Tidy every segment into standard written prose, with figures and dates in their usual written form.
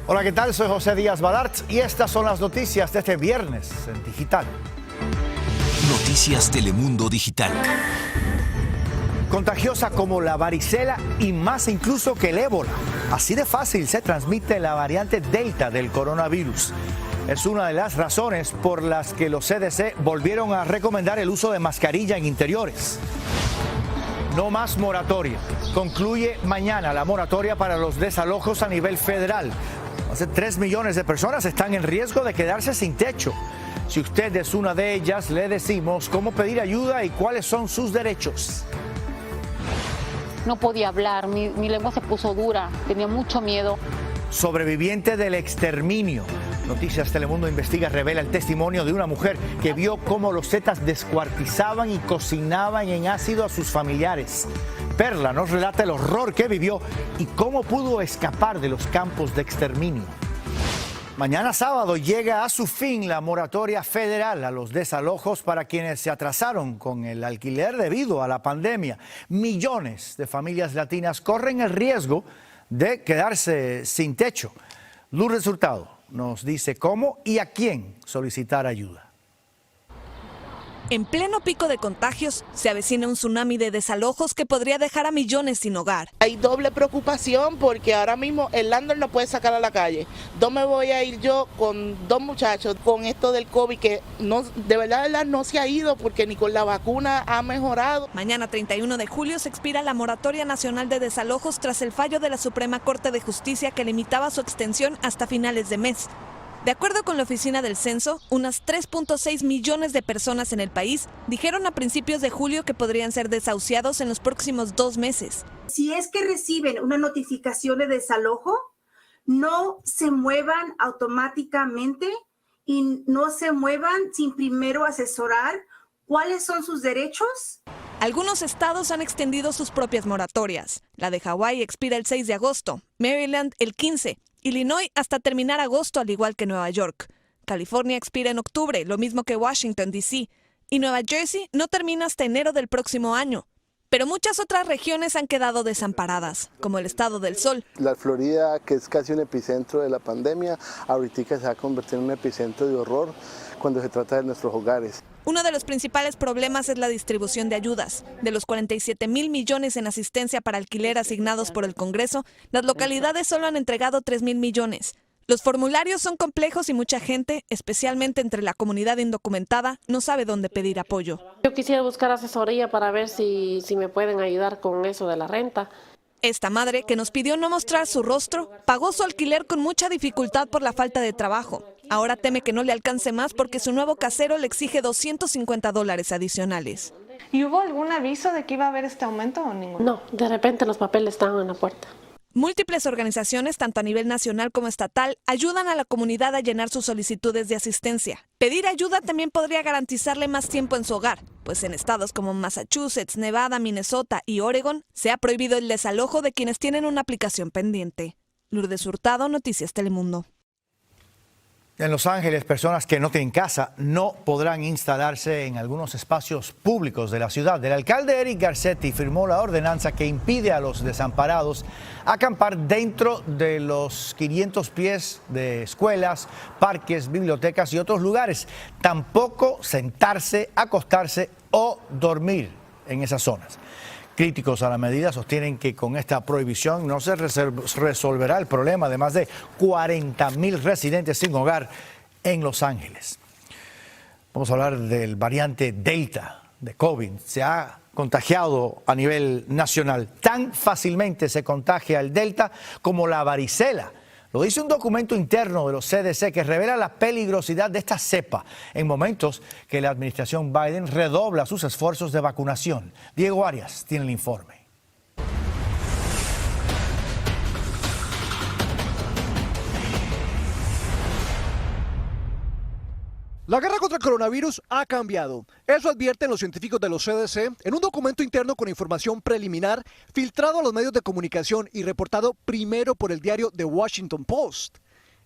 Hola, ¿qué tal? Soy José Díaz Balart y estas son las noticias de este viernes en Digital. Noticias Telemundo Digital. Contagiosa como la varicela y más incluso que el ébola. Así de fácil se transmite la variante Delta del coronavirus. Es una de las razones por las que los CDC volvieron a recomendar el uso de mascarilla en interiores. No más moratoria. Concluye mañana la moratoria para los desalojos a nivel federal. Más de 3 millones de personas están en riesgo de quedarse sin techo. Si usted es una de ellas, le decimos cómo pedir ayuda y cuáles son sus derechos. No podía hablar, mi lengua se puso dura, tenía mucho miedo. Sobreviviente del exterminio. Noticias Telemundo Investiga revela el testimonio de una mujer que vio cómo los zetas descuartizaban y cocinaban en ácido a sus familiares. Perla nos relata el horror que vivió y cómo pudo escapar de los campos de exterminio. Mañana sábado llega a su fin la moratoria federal a los desalojos para quienes se atrasaron con el alquiler debido a la pandemia. Millones de familias latinas corren el riesgo de quedarse sin techo. Lourdes Hurtado nos dice cómo y a quién solicitar ayuda. En pleno pico de contagios, se avecina un tsunami de desalojos que podría dejar a millones sin hogar. Hay doble preocupación porque ahora mismo el landlord no puede sacar a la calle. ¿Dónde me voy a ir yo con 2 muchachos con esto del COVID que no, de verdad no se ha ido porque ni con la vacuna ha mejorado? Mañana 31 de julio se expira la moratoria nacional de desalojos tras el fallo de la Suprema Corte de Justicia que limitaba su extensión hasta finales de mes. De acuerdo con la Oficina del Censo, unas 3.6 millones de personas en el país dijeron a principios de julio que podrían ser desahuciados en los próximos 2 meses. Si es que reciben una notificación de desalojo, no se muevan automáticamente y no se muevan sin primero asesorar cuáles son sus derechos. Algunos estados han extendido sus propias moratorias. La de Hawái expira el 6 de agosto, Maryland el 15, Illinois hasta terminar agosto, al igual que Nueva York. California expira en octubre, lo mismo que Washington, D.C. Y Nueva Jersey no termina hasta enero del próximo año. Pero muchas otras regiones han quedado desamparadas, como el Estado del Sol. La Florida, que es casi un epicentro de la pandemia, ahorita se va a convertir en un epicentro de horror cuando se trata de nuestros hogares. Uno de los principales problemas es la distribución de ayudas. De los 47,000 millones en asistencia para alquiler asignados por el Congreso, las localidades solo han entregado 3,000 millones. Los formularios son complejos y mucha gente, especialmente entre la comunidad indocumentada, no sabe dónde pedir apoyo. Yo quisiera buscar asesoría para ver si me pueden ayudar con eso de la renta. Esta madre, que nos pidió no mostrar su rostro, pagó su alquiler con mucha dificultad por la falta de trabajo. Ahora teme que no le alcance más porque su nuevo casero le exige $250 adicionales. ¿Y hubo algún aviso de que iba a haber este aumento o ninguno? No, de repente los papeles estaban en la puerta. Múltiples organizaciones, tanto a nivel nacional como estatal, ayudan a la comunidad a llenar sus solicitudes de asistencia. Pedir ayuda también podría garantizarle más tiempo en su hogar, pues en estados como Massachusetts, Nevada, Minnesota y Oregon se ha prohibido el desalojo de quienes tienen una aplicación pendiente. Lourdes Hurtado, Noticias Telemundo. En Los Ángeles, personas que no tienen casa no podrán instalarse en algunos espacios públicos de la ciudad. El alcalde Eric Garcetti firmó la ordenanza que impide a los desamparados acampar dentro de los 500 pies de escuelas, parques, bibliotecas y otros lugares. Tampoco sentarse, acostarse o dormir en esas zonas. Críticos a la medida sostienen que con esta prohibición no se resolverá el problema de más de 40,000 residentes sin hogar en Los Ángeles. Vamos a hablar del variante Delta de COVID. Se ha contagiado a nivel nacional. Tan fácilmente se contagia el Delta como la varicela. Lo dice un documento interno de los CDC que revela la peligrosidad de esta cepa en momentos que la administración Biden redobla sus esfuerzos de vacunación. Diego Arias tiene el informe. La guerra contra el coronavirus ha cambiado. Eso advierten los científicos de los CDC en un documento interno con información preliminar filtrado a los medios de comunicación y reportado primero por el diario The Washington Post.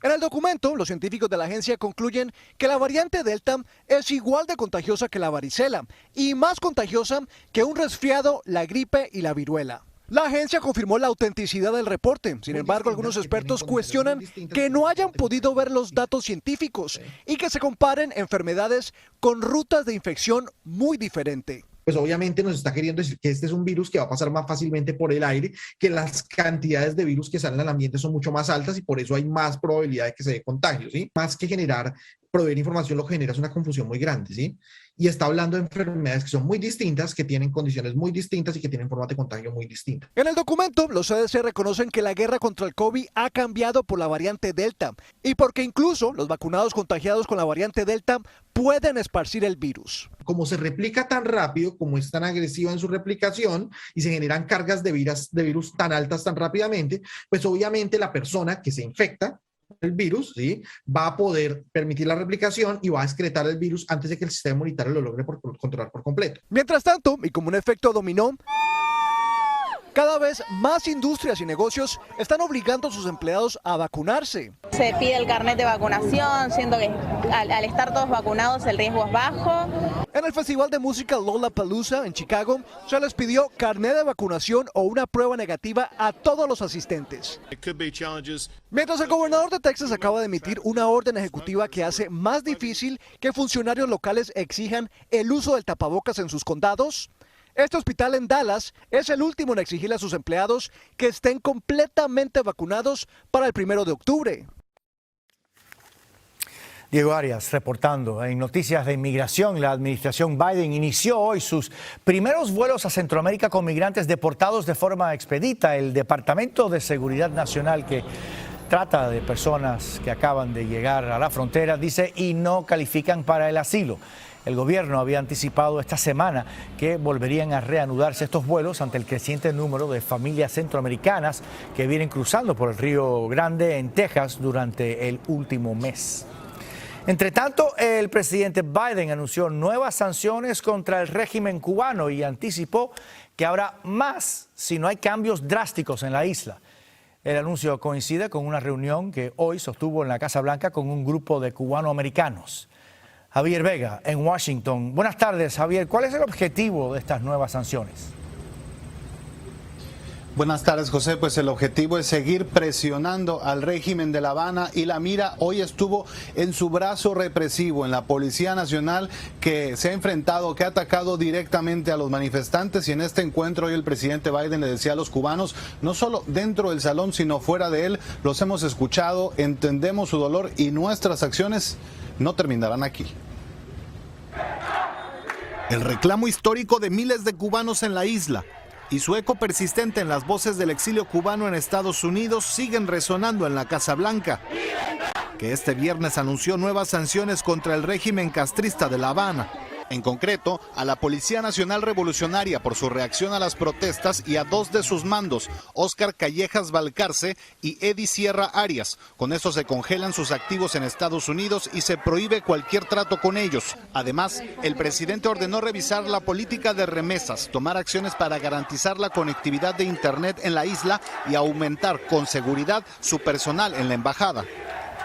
En el documento, los científicos de la agencia concluyen que la variante Delta es igual de contagiosa que la varicela y más contagiosa que un resfriado, la gripe y la viruela. La agencia confirmó la autenticidad del reporte. Sin embargo, algunos expertos cuestionan que no hayan podido ver los datos científicos y que se comparen enfermedades con rutas de infección muy diferentes. Pues obviamente nos está queriendo decir que este es un virus que va a pasar más fácilmente por el aire, que las cantidades de virus que salen al ambiente son mucho más altas y por eso hay más probabilidad de que se dé contagio, ¿sí? Más que proveer información, lo que genera es una confusión muy grande, ¿sí? Y está hablando de enfermedades que son muy distintas, que tienen condiciones muy distintas y que tienen formas de contagio muy distintas. En el documento, los CDC reconocen que la guerra contra el COVID ha cambiado por la variante Delta y porque incluso los vacunados contagiados con la variante Delta pueden esparcir el virus. Como se replica tan rápido, como es tan agresiva en su replicación y se generan cargas de virus tan altas tan rápidamente, pues obviamente la persona que se infecta el virus, ¿sí?, va a poder permitir la replicación y va a excretar el virus antes de que el sistema inmunitario lo logre controlar por completo. Mientras tanto, y como un efecto dominó, cada vez más industrias y negocios están obligando a sus empleados a vacunarse. Se pide el carnet de vacunación, siendo que al estar todos vacunados el riesgo es bajo. En el festival de música Lollapalooza en Chicago se les pidió carnet de vacunación o una prueba negativa a todos los asistentes. Mientras el gobernador de Texas acaba de emitir una orden ejecutiva que hace más difícil que funcionarios locales exijan el uso del tapabocas en sus condados, este hospital en Dallas es el último en exigirle a sus empleados que estén completamente vacunados para el 1 de octubre. Diego Arias reportando. En noticias de inmigración, la administración Biden inició hoy sus primeros vuelos a Centroamérica con migrantes deportados de forma expedita. El Departamento de Seguridad Nacional, que trata de personas que acaban de llegar a la frontera, dice, y no califican para el asilo. El gobierno había anticipado esta semana que volverían a reanudarse estos vuelos ante el creciente número de familias centroamericanas que vienen cruzando por el Río Grande en Texas durante el último mes. Entre tanto, el presidente Biden anunció nuevas sanciones contra el régimen cubano y anticipó que habrá más si no hay cambios drásticos en la isla. El anuncio coincide con una reunión que hoy sostuvo en la Casa Blanca con un grupo de cubanoamericanos. Javier Vega, en Washington. Buenas tardes, Javier. ¿Cuál es el objetivo de estas nuevas sanciones? Buenas tardes, José. Pues el objetivo es seguir presionando al régimen de La Habana y la mira hoy estuvo en su brazo represivo, en la Policía Nacional, que se ha enfrentado, que ha atacado directamente a los manifestantes. Y en este encuentro hoy el presidente Biden le decía a los cubanos, no solo dentro del salón, sino fuera de él, los hemos escuchado, entendemos su dolor y nuestras acciones no terminarán aquí. El reclamo histórico de miles de cubanos en la isla y su eco persistente en las voces del exilio cubano en Estados Unidos siguen resonando en la Casa Blanca, que este viernes anunció nuevas sanciones contra el régimen castrista de La Habana. En concreto, a la Policía Nacional Revolucionaria por su reacción a las protestas y a dos de sus mandos, Óscar Callejas Valcarce y Eddie Sierra Arias. Con eso se congelan sus activos en Estados Unidos y se prohíbe cualquier trato con ellos. Además, el presidente ordenó revisar la política de remesas, tomar acciones para garantizar la conectividad de Internet en la isla y aumentar con seguridad su personal en la embajada.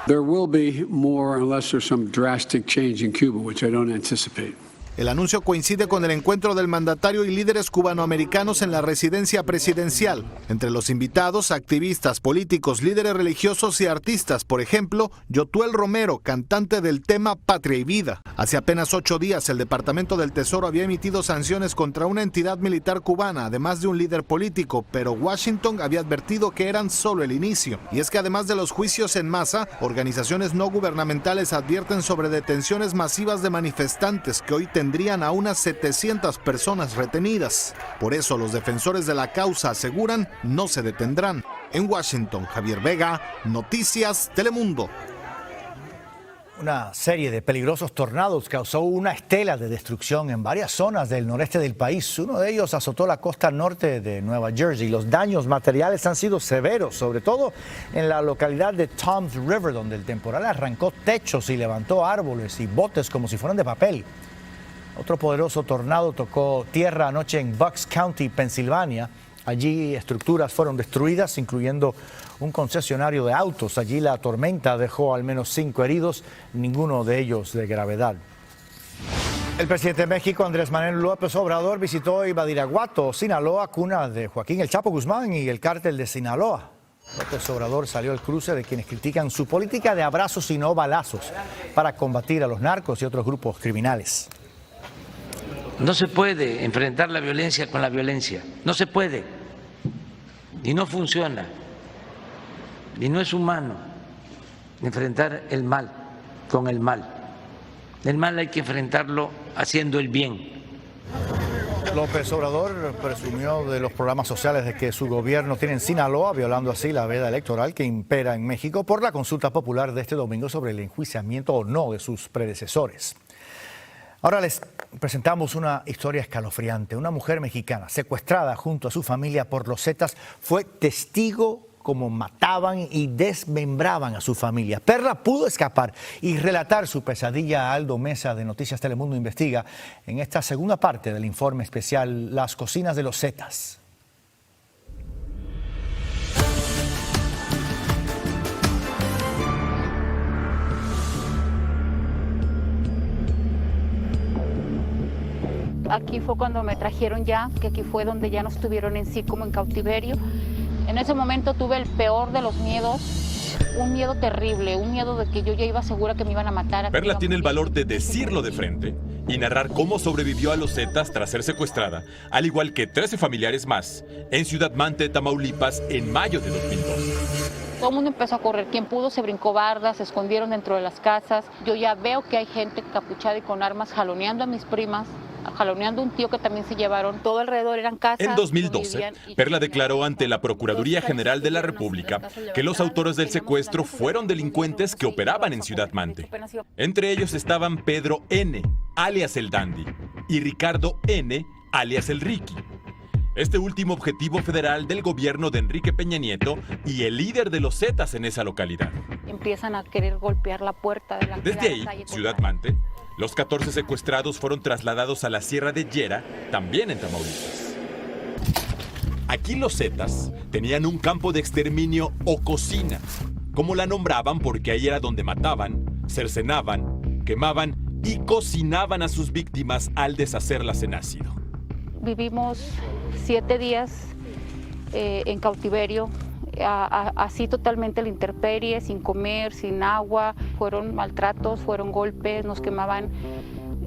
There will be more unless there's some drastic change in Cuba, which I don't anticipate. El anuncio coincide con el encuentro del mandatario y líderes cubanoamericanos en la residencia presidencial. Entre los invitados, activistas, políticos, líderes religiosos y artistas. Por ejemplo, Yotuel Romero, cantante del tema Patria y Vida. Hace apenas 8 días, el Departamento del Tesoro había emitido sanciones contra una entidad militar cubana, además de un líder político, pero Washington había advertido que eran solo el inicio. Y es que además de los juicios en masa, organizaciones no gubernamentales advierten sobre detenciones masivas de manifestantes que hoy tendrían a unas 700 personas retenidas. Por eso los defensores de la causa aseguran no se detendrán. En Washington, Javier Vega, Noticias Telemundo. Una serie de peligrosos tornados causó una estela de destrucción en varias zonas del noreste del país. Uno de ellos azotó la costa norte de Nueva Jersey. Los daños materiales han sido severos, sobre todo en la localidad de Toms River, donde el temporal arrancó techos y levantó árboles y botes como si fueran de papel. Otro poderoso tornado tocó tierra anoche en Bucks County, Pensilvania. Allí estructuras fueron destruidas, incluyendo un concesionario de autos. Allí la tormenta dejó al menos 5 heridos, ninguno de ellos de gravedad. El presidente de México, Andrés Manuel López Obrador, visitó Badiraguato, Sinaloa, cuna de Joaquín El Chapo Guzmán y el cártel de Sinaloa. López Obrador salió al cruce de quienes critican su política de abrazos y no balazos para combatir a los narcos y otros grupos criminales. No se puede enfrentar la violencia con la violencia, no se puede, y no funciona, y no es humano enfrentar el mal con el mal. El mal hay que enfrentarlo haciendo el bien. López Obrador presumió de los programas sociales de que su gobierno tiene en Sinaloa, violando así la veda electoral que impera en México por la consulta popular de este domingo sobre el enjuiciamiento o no de sus predecesores. Ahora les presentamos una historia escalofriante. Una mujer mexicana secuestrada junto a su familia por los Zetas fue testigo como mataban y desmembraban a su familia. Perla pudo escapar y relatar su pesadilla a Aldo Mesa de Noticias Telemundo Investiga en esta segunda parte del informe especial Las cocinas de los Zetas. Aquí fue cuando me trajeron ya, que aquí fue donde ya nos tuvieron en sí como en cautiverio. En ese momento tuve el peor de los miedos, un miedo terrible, un miedo de que yo ya iba segura que me iban a matar. Perla tiene el valor de decirlo de frente y narrar cómo sobrevivió a los Zetas tras ser secuestrada, al igual que 13 familiares más, en Ciudad Mante, Tamaulipas, en mayo de 2002. Todo el mundo empezó a correr, quien pudo se brincó bardas, se escondieron dentro de las casas. Yo ya veo que hay gente capuchada y con armas jaloneando a mis primas, jaloneando a un tío que también se llevaron. Todo alrededor eran casas. En 2012, Perla declaró ante la Procuraduría General de la República que los autores del secuestro fueron delincuentes que operaban en Ciudad Mante. Entre ellos estaban Pedro N., alias el Dandy, y Ricardo N., alias el Ricky. Este último objetivo federal del gobierno de Enrique Peña Nieto y el líder de los Zetas en esa localidad. Empiezan a querer golpear la puerta de la calle. Desde ahí, Ciudad Mante, los 14 secuestrados fueron trasladados a la Sierra de Yera, también en Tamaulipas. Aquí los Zetas tenían un campo de exterminio o cocina, como la nombraban porque ahí era donde mataban, cercenaban, quemaban y cocinaban a sus víctimas al deshacerlas en ácido. Vivimos 7 días en cautiverio, así totalmente a la intemperie, sin comer, sin agua. Fueron maltratos, fueron golpes, nos quemaban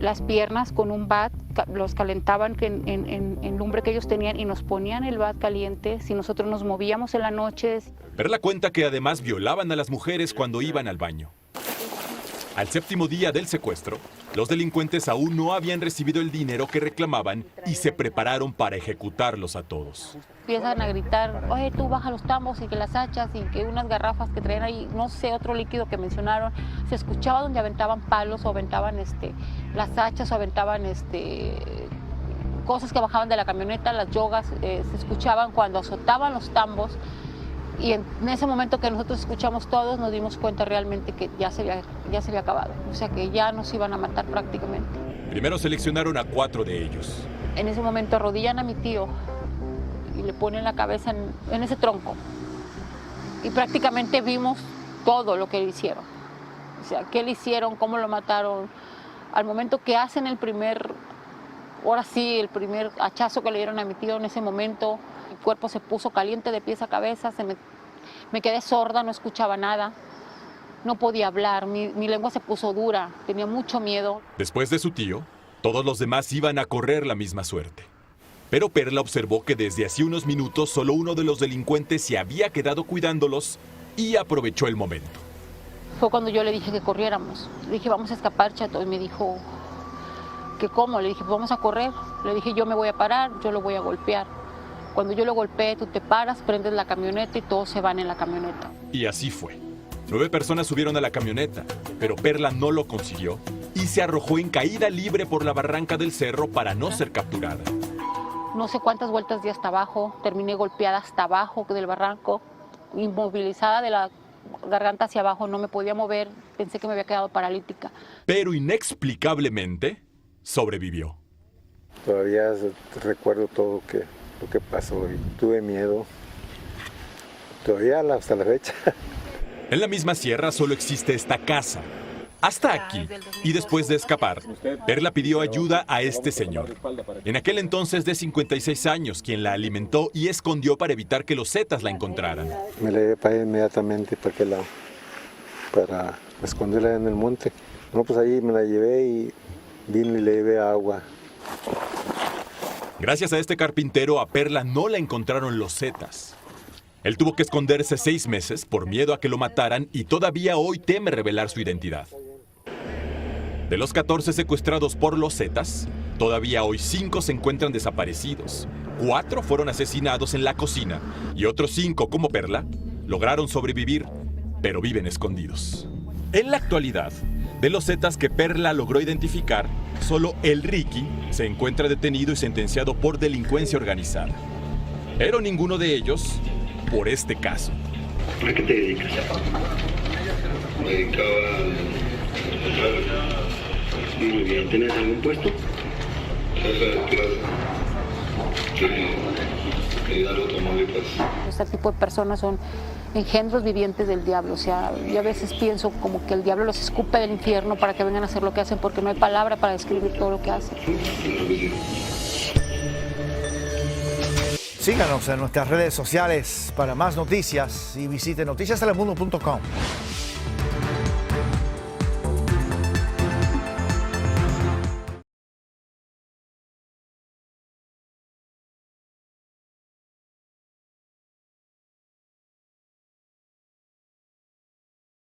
las piernas con un bat, los calentaban en lumbre que ellos tenían y nos ponían el bat caliente si nosotros nos movíamos en la noche. Perla cuenta que además violaban a las mujeres cuando iban al baño. Al 7º día del secuestro, los delincuentes aún no habían recibido el dinero que reclamaban y se prepararon para ejecutarlos a todos. Empiezan a gritar, oye, tú baja los tambos y que las hachas y que unas garrafas que traen ahí, no sé, otro líquido que mencionaron. Se escuchaba donde aventaban palos o aventaban las hachas o aventaban cosas que bajaban de la camioneta, las yogas, se escuchaban cuando azotaban los tambos. Y en ese momento que nosotros escuchamos todos, nos dimos cuenta realmente que ya se había acabado. O sea, que ya nos iban a matar prácticamente. Primero seleccionaron a 4 de ellos. En ese momento arrodillan a mi tío y le ponen la cabeza en ese tronco. Y prácticamente vimos todo lo que le hicieron. O sea, qué le hicieron, cómo lo mataron. Al momento que hacen el primer hachazo que le dieron a mi tío en ese momento, mi cuerpo se puso caliente de pies a cabeza, me quedé sorda, no escuchaba nada, no podía hablar, mi lengua se puso dura, tenía mucho miedo. Después de su tío, todos los demás iban a correr la misma suerte. Pero Perla observó que desde hace unos minutos solo uno de los delincuentes se había quedado cuidándolos y aprovechó el momento. Fue cuando yo le dije que corriéramos. Le dije, vamos a escapar, chato, y me dijo, ¿que cómo? Le dije, vamos a correr. Le dije, yo me voy a parar, yo lo voy a golpear. Cuando yo lo golpeé, tú te paras, prendes la camioneta y todos se van en la camioneta. Y así fue. 9 personas subieron a la camioneta, pero Perla no lo consiguió y se arrojó en caída libre por la barranca del cerro para no ser capturada. No sé cuántas vueltas di hasta abajo, terminé golpeada hasta abajo del barranco, inmovilizada de la garganta hacia abajo, no me podía mover, pensé que me había quedado paralítica. Pero inexplicablemente sobrevivió. Todavía recuerdo todo lo que pasó y tuve miedo, todavía hasta la fecha. En la misma sierra solo existe esta casa, Hasta aquí. Y después de escapar, Perla pidió ayuda a este señor. En aquel entonces de 56 años, quien la alimentó y escondió para evitar que los Zetas la encontraran. Me la llevé para allá inmediatamente para esconderla en el monte. No, pues ahí me la llevé y vine y le llevé agua. Gracias a este carpintero, a Perla no la encontraron los Zetas. Él tuvo que esconderse 6 meses por miedo a que lo mataran y todavía hoy teme revelar su identidad. De los 14 secuestrados por los Zetas, todavía hoy 5 se encuentran desaparecidos. 4 fueron asesinados en la cocina y otros 5, como Perla, lograron sobrevivir, pero viven escondidos. En la actualidad, de los Zetas que Perla logró identificar, solo el Ricky se encuentra detenido y sentenciado por delincuencia organizada. Pero ninguno de ellos por este caso. ¿A qué te dedicas? Me dedicaba a... Muy bien, ¿tienes algún puesto? Este tipo de personas son engendros vivientes del diablo. O sea, yo a veces pienso como que el diablo los escupe del infierno para que vengan a hacer lo que hacen, porque no hay palabra para describir todo lo que hacen. Síganos en nuestras redes sociales para más noticias y visite noticiastelemundo.com.